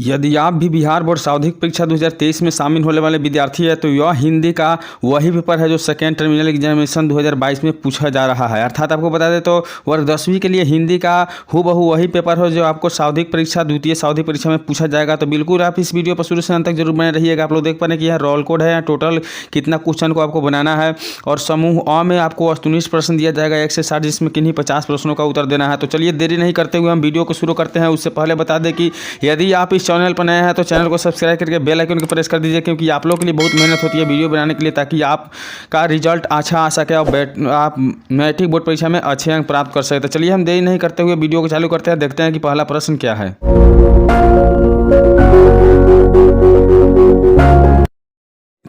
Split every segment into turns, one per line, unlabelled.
यदि आप भी बिहार बोर्ड सावधिक परीक्षा 2023 में शामिल होने वाले विद्यार्थी है तो यह हिंदी का वही पेपर है जो सेकेंड टर्मिनल एग्जामिनेशन 2022 में पूछा जा रहा है। अर्थात आपको बता दें तो वर्ग 10वीं के लिए हिंदी का हूबहू वही पेपर हो जो आपको सावधिक परीक्षा द्वितीय सावधिक परीक्षा में पूछा जाएगा। तो बिल्कुल आप इस वीडियो पर शुरू से अंत तक जरूर बने रहिएगा। आप लोग देख पा रहे हैं कि यह रोल कोड है, टोटल कितना क्वेश्चन को आपको बनाना है और समूह अ में आपको 19 प्रश्न दिया जाएगा 1 से 60, जिसमें किन्हीं 50 प्रश्नों का उत्तर देना है। तो चलिए देरी नहीं करते हुए हम वीडियो को शुरू करते हैं। उससे पहले बता दें कि यदि आप इस चैनल पर नए हैं तो चैनल को सब्सक्राइब करके बेल आइकन को प्रेस कर दीजिए, क्योंकि आप लोगों के लिए बहुत मेहनत होती है वीडियो बनाने के लिए, ताकि आपका रिजल्ट अच्छा आ सके और आप मैट्रिक बोर्ड परीक्षा में अच्छे अंक प्राप्त कर सके। तो चलिए हम देरी नहीं करते हुए वीडियो को चालू करते हैं, देखते हैं कि पहला प्रश्न क्या है।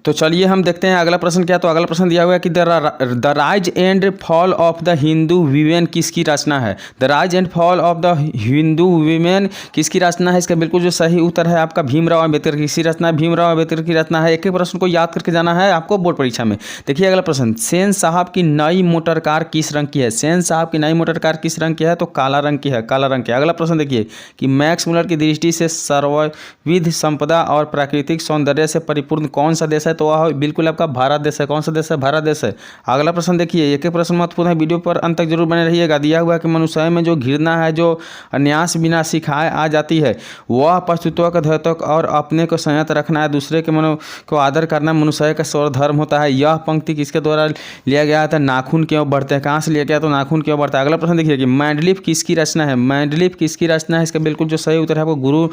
तो चलिए हम देखते हैं अगला प्रश्न क्या है। तो अगला प्रश्न दिया हुआ है कि the rise and fall of the Hindu women किसकी रचना है। The rise and fall of the Hindu women किसकी रचना है। इसका बिल्कुल जो सही उत्तर है आपका भीमराव अम्बेडकर की किसकी रचना है, भीमराव अम्बेडकर की रचना है। एक एक प्रश्न को याद करके जाना है आपको बोर्ड परीक्षा में। देखिए अगला प्रश्न, सेन साहब की नई मोटर कार किस रंग की है। सेन साहब की नई मोटर कार किस रंग की है, तो काला रंग की है, काला रंग की। अगला प्रश्न देखिए कि मैक्स मुलर की दृष्टि से सर्वविध संपदा और प्राकृतिक सौंदर्य से परिपूर्ण कौन सा देश है, तो वह बिल्कुल आपका भारत देश है। कौन सा देश है, भारत देश है। अगला प्रश्न देखिए, एक एक प्रश्न महत्वपूर्ण है, वीडियो पर अंत तक जरूर बने रहिएगा। दिया हुआ है कि मनुष्य में जो घृणा है, जो अन्यास बिना सिखाए आ जाती है, वह पशुत्व का धर्तक और अपने को संयत रखना है, दूसरे के मनो को आदर करना मनुष्य का स्वधर्म होता है। यह पंक्ति किसके द्वारा लिया गया था, नाखून क्यों बढ़ते हैं, कहाँ से लिया गया तो नाखून क्यों बढ़ता है। अगला प्रश्न देखिए कि मैंडलिफ किसकी रचना है। मैंडलिफ किसकी रचना है, इसका बिल्कुल जो सही उत्तर है आपको गुरु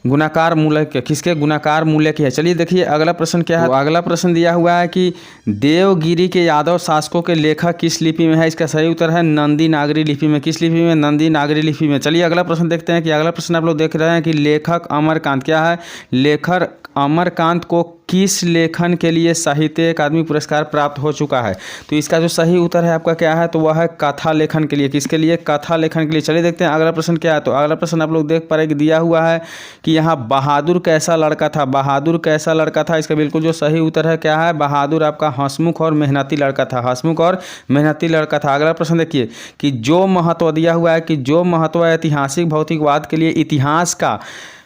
गुणाकार मूल्य किसके गुणाकार मूल्य की है। चलिए देखिए अगला प्रश्न क्या है। तो अगला प्रश्न दिया हुआ है कि देवगिरी के यादव शासकों के लेखक किस लिपि में है। इसका सही उत्तर है नंदी नागरी लिपि में। किस लिपि में, नंदी नागरी लिपि में। चलिए अगला प्रश्न देखते हैं कि अगला प्रश्न आप लोग देख रहे हैं कि लेखक अमरकांत क्या है। लेखक अमरकांत को किस लेखन के लिए साहित्य अकादमी पुरस्कार प्राप्त हो चुका है। तो इसका जो सही उत्तर है आपका क्या है, तो वह है कथा लेखन के लिए। किसके लिए, कथा लेखन के लिए। चलिए देखते हैं अगला प्रश्न क्या है। तो अगला प्रश्न आप लोग देख पा रहे हैं कि दिया हुआ है कि यहाँ बहादुर कैसा लड़का था। बहादुर कैसा लड़का था, इसका बिल्कुल जो सही उत्तर है क्या है, बहादुर आपका हंसमुख और मेहनती लड़का था, हंसमुख और मेहनती लड़का था। अगला प्रश्न देखिए कि जो महत्व दिया हुआ है कि जो महत्व ऐतिहासिक भौतिकवाद के लिए इतिहास का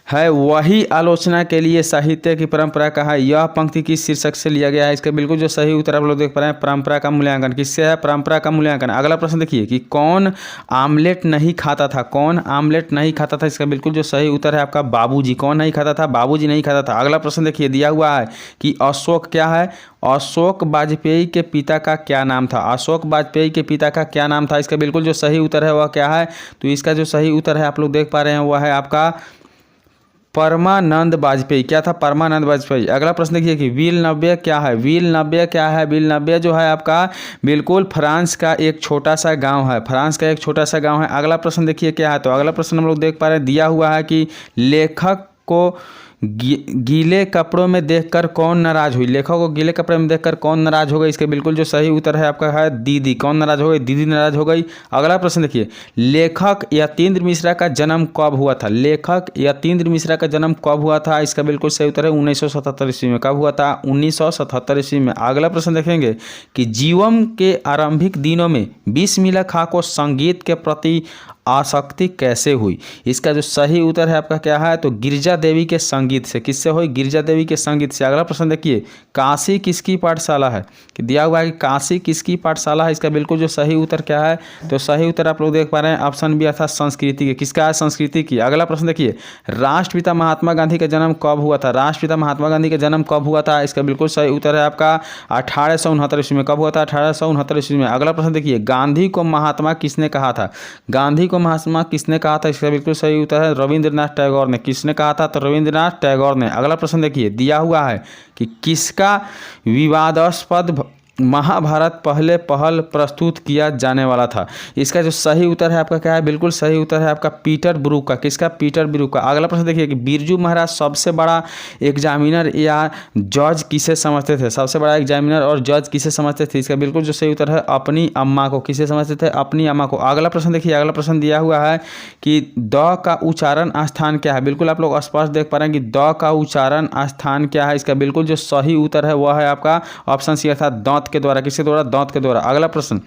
है, वही आलोचना के लिए साहित्य की परंपरा का है। यह पंक्ति किस शीर्षक से लिया गया है। इसका बिल्कुल जो सही उत्तर आप लोग देख पा रहे हैं परंपरा का मूल्यांकन। किससे है, परंपरा का मूल्यांकन। अगला प्रश्न देखिए कि कौन आमलेट नहीं खाता था। कौन आमलेट नहीं खाता था, इसका बिल्कुल जो सही उत्तर है आपका बाबूजी। कौन नहीं खाता था, बाबूजी नहीं खाता था। अगला प्रश्न देखिए दिया हुआ है कि अशोक क्या है, अशोक वाजपेयी के पिता का क्या नाम था। अशोक वाजपेयी के पिता का क्या नाम था, इसका बिल्कुल जो सही उत्तर है वह क्या है, तो इसका जो सही उत्तर है आप लोग देख पा रहे हैं वह है आपका परमानंद वाजपेयी। क्या था, परमानंद वाजपेयी। अगला प्रश्न देखिए कि विलनव्य क्या है। विलनव्य क्या है, विलनव्य जो है आपका बिल्कुल फ्रांस का एक छोटा सा गांव है, फ्रांस का एक छोटा सा गांव है। अगला प्रश्न देखिए क्या है। तो अगला प्रश्न हम लोग देख पा रहे हैं, दिया हुआ है कि लेखक को गीले कपड़ों में देखकर कौन नाराज हुई। लेखक को गीले कपड़े में देखकर कौन नाराज हो गई, इसके बिल्कुल जो सही उत्तर है आपका है दीदी। कौन नाराज हो गई, दीदी नाराज हो गई। अगला प्रश्न देखिए, लेखक यतीन्द्र मिश्रा का जन्म कब हुआ था। लेखक यतीन्द्र मिश्रा का जन्म कब हुआ था, इसका बिल्कुल सही उत्तर है 1977 ईस्वी में। कब हुआ था, 1977 ईस्वी में। अगला प्रश्न देखेंगे कि जीवन के आरंभिक दिनों में बिस्मिल्लाह खां को संगीत के प्रति आसक्ति कैसे हुई। इसका जो सही उत्तर है आपका क्या है, तो गिरजा देवी के संगीत से। किससे हुई, गिरजा देवी के संगीत से। अगला प्रश्न देखिए, काशी किसकी पाठशाला है। कि दिया हुआ है कि काशी किसकी पाठशाला है, इसका बिल्कुल जो सही उत्तर क्या है, तो सही उत्तर आप लोग देख पा रहे हैं ऑप्शन बी अर्थात संस्कृति के। किसका है, संस्कृति की। अगला प्रश्न देखिए, राष्ट्रपिता महात्मा गांधी का जन्म कब हुआ था। राष्ट्रपिता महात्मा गांधी का जन्म कब हुआ था, इसका बिल्कुल सही उत्तर है आपका 1869 ईस्वी में। कब हुआ था, 1869 ईस्वी में। अगला प्रश्न देखिए, गांधी को महात्मा किसने कहा था। गांधी महात्मा किसने कहा था, इसका बिल्कुल सही उत्तर है रविंद्रनाथ टैगोर ने। किसने कहा था, तो रविंद्रनाथ टैगोर ने। अगला प्रश्न देखिए, दिया हुआ है कि किसका विवादास्पद महाभारत पहल प्रस्तुत किया जाने वाला था। इसका जो सही उत्तर है आपका क्या है, बिल्कुल सही उत्तर है आपका पीटर ब्रूक का। किसका, पीटर ब्रूक का। अगला प्रश्न देखिए कि बिरजू महाराज सबसे बड़ा एग्जामिनर या जज किसे समझते थे। सबसे बड़ा एग्जामिनर और जज किसे समझते थे, इसका बिल्कुल जो सही उत्तर है अपनी अम्मा को। किसे समझते थे, अपनी अम्मा को। अगला प्रश्न देखिए, अगला प्रश्न दिया हुआ है कि द का उच्चारण स्थान क्या है। बिल्कुल आप लोग स्पष्ट देख पा रहे हैं कि द का उच्चारण स्थान क्या है। इसका बिल्कुल जो सही उत्तर है वह है आपका ऑप्शन सी अर्थात दांत के द्वारा। किसके द्वारा, दांत के द्वारा। अगला प्रश्न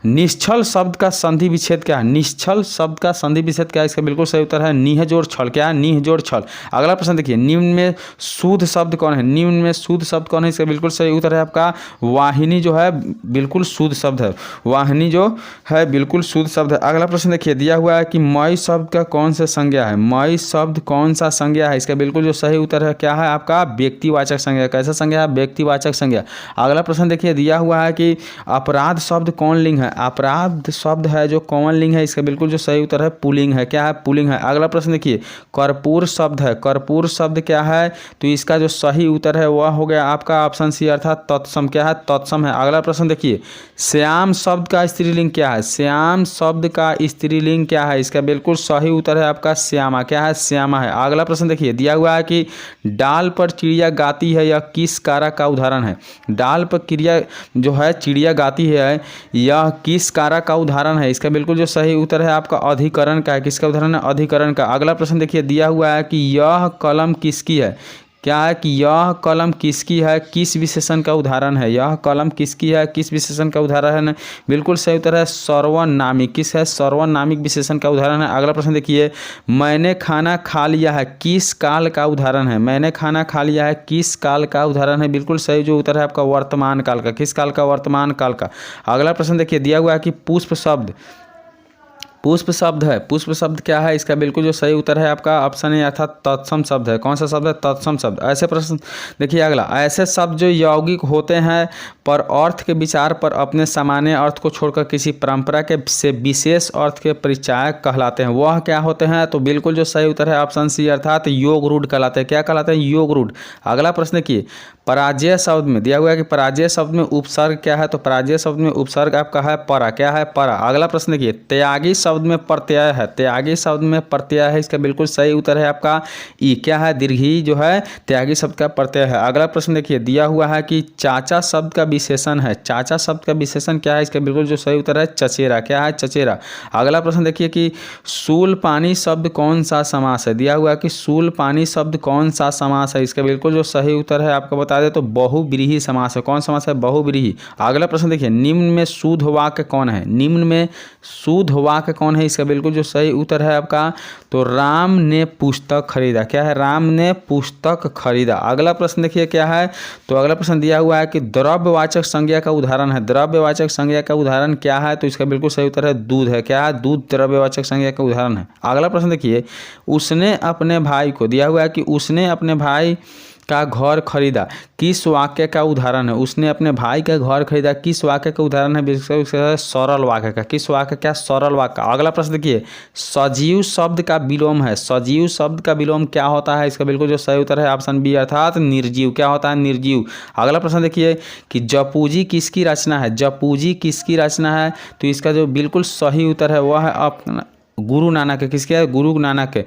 निश्चल शब्द का संधि विच्छेद क्या है? निश्चल शब्द का संधि विच्छेद क्या है? इसका बिल्कुल सही उत्तर है निह जोड़ छल। क्या है? निह जोड़ छल। अगला प्रश्न देखिए, निम्न में शुद्ध शब्द कौन है? निम्न में शुद्ध शब्द कौन है? इसका बिल्कुल सही उत्तर है आपका वाहिनी जो है बिल्कुल शुद्ध शब्द है। वाहिनी जो है बिल्कुल शुद्ध शब्द है। अगला प्रश्न देखिए, दिया हुआ है कि मई शब्द का कौन सा संज्ञा है? मई शब्द कौन सा संज्ञा है? इसका बिल्कुल जो सही उत्तर है क्या है आपका व्यक्तिवाचक संज्ञा। कैसा संज्ञा है? व्यक्तिवाचक संज्ञा। अगला प्रश्न देखिए, दिया हुआ है कि अपराध शब्द कौन लिंग है? अपराध शब्द है जो कौन लिंग है? इसका बिल्कुल जो सही उत्तर है पुल्लिंग है। क्या है? पुल्लिंग है। अगला प्रश्न देखिए, कर्पूर शब्द है। कर्पूर शब्द क्या है? तो इसका जो सही उत्तर है वह हो गया आपका ऑप्शन सी अर्थात तत्सम। क्या है? तत्सम है। अगला प्रश्न देखिए, श्याम शब्द का स्त्रीलिंग क्या है? श्याम शब्द का स्त्रीलिंग क्या है? इसका बिल्कुल सही उत्तर है आपका श्यामा। क्या है? श्यामा है। अगला प्रश्न देखिए, दिया हुआ है कि डाल पर चिड़िया गाती है, यह किस कारक का उदाहरण है? डाल पर क्रिया जो है चिड़िया गाती है, यह किस कारक का उदाहरण है? इसका बिल्कुल जो सही उत्तर है आपका अधिकरण का है। किसका उदाहरण है? अधिकरण का। अगला प्रश्न देखिए, दिया हुआ है कि यह कलम किसकी है? क्या है कि यह कलम किसकी है? किस विशेषण का उदाहरण है? यह कलम किसकी है? किस विशेषण का उदाहरण है? बिल्कुल सही उत्तर है सर्वनामिक। किस है? सर्वनामिक विशेषण का उदाहरण है। अगला प्रश्न देखिए, मैंने खाना खा लिया है, किस काल का उदाहरण है? मैंने खाना खा लिया है किस काल का उदाहरण है? बिल्कुल सही जो उत्तर है आपका वर्तमान काल का। किस काल का? वर्तमान काल का। अगला प्रश्न देखिए, दिया हुआ है कि पुष्प शब्द, पुष्प शब्द है, पुष्प शब्द क्या है? इसका बिल्कुल जो सही उत्तर है आपका ऑप्शन ए अर्थात तत्सम शब्द है। कौन सा शब्द है? तत्सम शब्द। ऐसे प्रश्न देखिए अगला, ऐसे शब्द जो यौगिक होते हैं पर अर्थ के विचार पर अपने सामान्य अर्थ को छोड़कर किसी परंपरा के से विशेष अर्थ के परिचायक कहलाते हैं, वह क्या होते हैं? तो बिल्कुल जो सही उत्तर है ऑप्शन सी अर्थात योग रूढ़ कहलाते हैं। क्या कहलाते हैं? योग रूढ़। अगला प्रश्न देखिए, पराजय शब्द में दिया हुआ है कि पराजय शब्द में उपसर्ग क्या है? तो पराजय शब्द में उपसर्ग आपका है परा। क्या है? परा। अगला प्रश्न देखिए, त्यागी शब्द में प्रत्यय है। त्यागी शब्द में प्रत्यय है, इसका बिल्कुल सही उत्तर है आपका ई। क्या है? दीर्घी जो है त्यागी शब्द का प्रत्यय है। अगला प्रश्न देखिए, दिया हुआ है कि चाचा शब्द का विशेषण है। चाचा शब्द का विशेषण क्या है? इसका बिल्कुल जो सही उत्तर है चचेरा। क्या है? चचेरा। अगला प्रश्न देखिए कि शूल पानी शब्द कौन सा समास है? दिया हुआ है कि शूल पानी शब्द कौन सा समास है? इसका बिल्कुल जो सही उत्तर है आपको बता दे तो बहुव्रीहि समास है। कौन समास है? बहुव्रीहि। अगला प्रश्न देखिए, निम्न में शुद्ध वाक्य कौन है? निम्न में शुद्ध वाक्य कौन है? इसका बिल्कुल जो सही उत्तर है आपका तो राम ने पुस्तक खरीदा। क्या है? राम ने पुस्तक खरीदा। अगला प्रश्न देखिए क्या है? तो अगला प्रश्न दिया हुआ है कि द्रव्यवाचक संज्ञा का उदाहरण है। द्रव्यवाचक संज्ञा का उदाहरण क्या है? तो इसका बिल्कुल सही उत्तर है दूध है। क्या है? दूध द्रव्यवाचक संज्ञा का उदाहरण है। अगला प्रश्न देखिए, उसने अपने भाई को, दिया हुआ है कि उसने अपने भाई का घर खरीदा, किस वाक्य का उदाहरण है? उसने अपने भाई का घर खरीदा किस वाक्य का उदाहरण है? सरल वाक्य का। किस वाक्य का? सरल वाक्य। अगला प्रश्न देखिए, सजीव शब्द का विलोम है। सजीव शब्द का विलोम क्या होता है? इसका बिल्कुल जो सही उत्तर है ऑप्शन बी अर्थात निर्जीव। क्या होता है? निर्जीव। अगला प्रश्न देखिए कि जपूजी किसकी रचना है? जपूजी किसकी रचना है? तो इसका जो बिल्कुल सही उत्तर है वह है गुरु नानक है। किसके है? गुरु नानक है।